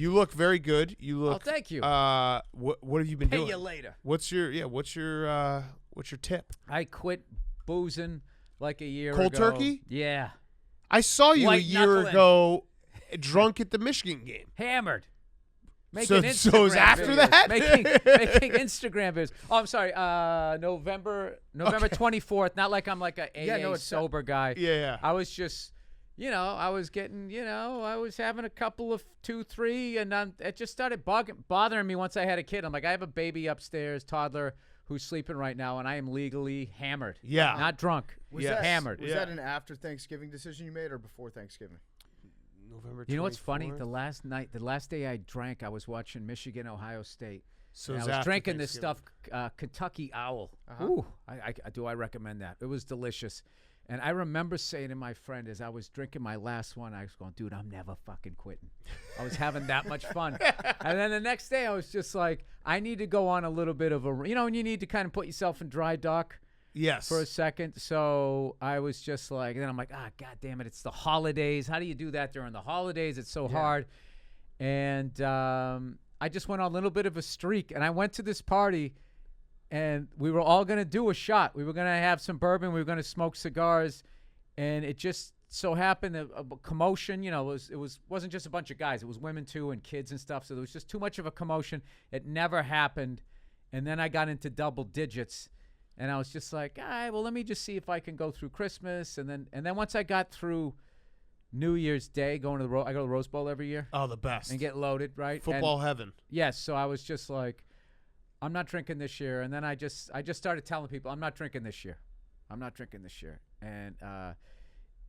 You look very good. You look. Oh, thank you. What have you been doing? Pay you later. What's your tip? I quit boozing like a year Cold ago. turkey? Yeah. I saw you a White year knuckling. ago, drunk at the Michigan game. Hammered. So it was after that? making Instagram videos. Oh, I'm sorry. November 24th. Not like I'm like a AA sober guy. Yeah. I was just, I was getting, I was having a couple of 2, 3, and it just started bothering me once I had a kid. I'm like, I have a baby upstairs, toddler, who's sleeping right now, and I am legally hammered. Yeah. Not drunk. Hammered. Was that an after Thanksgiving decision you made or before Thanksgiving? November 24th. You know what's funny? The last day I drank, I was watching Michigan, Ohio State. So I was drinking this stuff, Kentucky Owl. Ooh, I recommend that. It was delicious. And I remember saying to my friend as I was drinking my last one, I was going, dude, I'm never fucking quitting. I was having that much fun. And then the next day I was just like, I need to go on a little bit of and you need to kind of put yourself in dry dock. Yes. For a second. So I was just like, and then I'm like, God damn it, it's the holidays. How do you do that during the holidays? It's so hard. And I just went on a little bit of a streak. And I went to this party, and we were all going to do a shot. We were going to have some bourbon. We were going to smoke cigars. And it just so happened that a commotion, it wasn't just a bunch of guys. It was women, too, and kids and stuff. So there was just too much of a commotion. It never happened. And then I got into double digits. And I was just like, all right, well, let me just see if I can go through Christmas. And then once I got through New Year's Day, I go to the Rose Bowl every year. Oh, the best. And get loaded, right? Football heaven. Yes. So I was just like, I'm not drinking this year. And then I just started telling people, I'm not drinking this year. I'm not drinking this year. And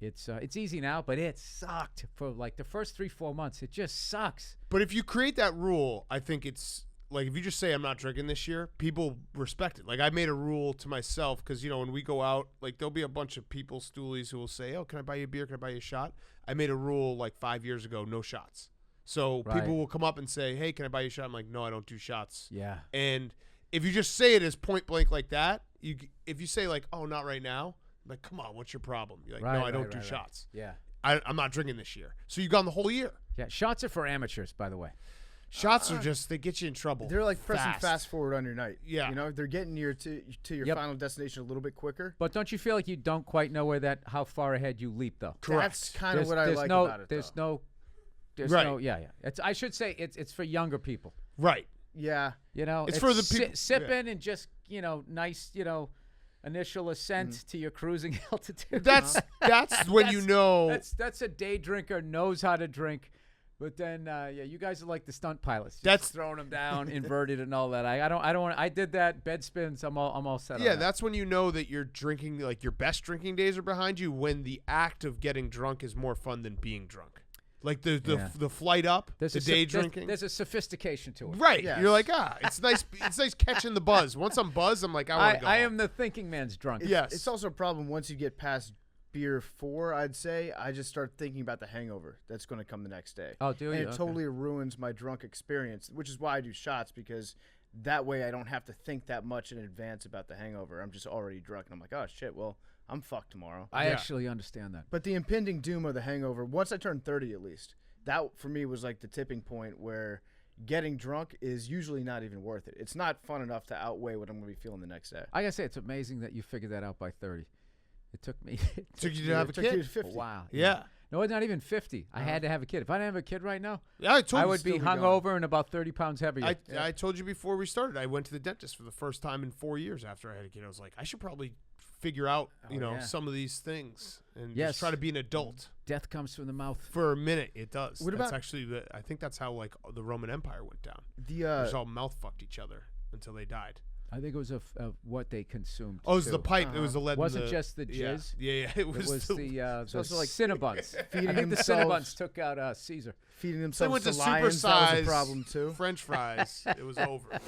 it's easy now, but it sucked for like the first 3-4 months. It just sucks. But if you create that rule, I think it's like if you just say I'm not drinking this year, people respect it. Like I made a rule to myself because when we go out, like there'll be a bunch of people, stoolies, who will say, "Oh, can I buy you a beer? Can I buy you a shot?" I made a rule like 5 years ago, no shots. So people will come up and say, "Hey, can I buy you a shot?" I'm like, "No, I don't do shots." Yeah. And if you just say it as point blank like that, if you say like, "Oh, not right now," I'm like, "Come on, what's your problem?" You're like, "No, I don't do shots." Yeah. I'm not drinking this year. So you've gone the whole year. Yeah. Shots are for amateurs, by the way. Shots are they get you in trouble. They're like pressing fast forward on your night. Yeah. They're getting you to your final destination a little bit quicker. But don't you feel like you don't quite know how far ahead you leap, though? Correct. That's kind of what I like about it, There's no, I should say it's for younger people. Right. Yeah. It's for the people. Sipping and just, nice, initial ascent to your cruising altitude. That's when you know. That's a day drinker, knows how to drink. But then, you guys are like the stunt pilots. That's throwing them down, inverted, and all that. I don't. I did that bed spins. I'm all set. Yeah, on that. that's when you know that you're drinking. Like your best drinking days are behind you. When the act of getting drunk is more fun than being drunk. Like the flight up, the day drinking. There's a sophistication to it. Right. Yes. You're like, it's nice. It's nice catching the buzz. Once I'm buzzed, I'm like, I want to go. I am the thinking man's drunk. Yes. It's also a problem once you get past beer 4, I'd say. I just start thinking about the hangover that's going to come the next day. Oh, do you? And it totally ruins my drunk experience, which is why I do shots, because that way I don't have to think that much in advance about the hangover. I'm just already drunk, and I'm like, oh, shit, well, I'm fucked tomorrow. I actually understand that. But the impending doom of the hangover, once I turned 30 at least, that for me was like the tipping point where getting drunk is usually not even worth it. It's not fun enough to outweigh what I'm going to be feeling the next day. I got to say, it's amazing that you figured that out by 30. It took me. Took you to have a kid? You to 50. Wow. Yeah. No, it's not even 50. I had to have a kid. If I didn't have a kid right now, I would be hungover and about 30 pounds heavier. I told you before we started, I went to the dentist for the first time in 4 years after I had a kid. I was like, I should probably figure out, some of these things and just try to be an adult. Death comes from the mouth. For a minute, it does. What that's about, actually I think that's how like the Roman Empire went down. They just all mouth fucked each other until they died. I think it was what they consumed. Oh, it was the pipe. It was the lead. It wasn't just the jizz. Yeah. It was the like Cinnabons. I think the Cinnabons took out Caesar. Feeding themselves went to lions, that was a problem too. French fries. It was over.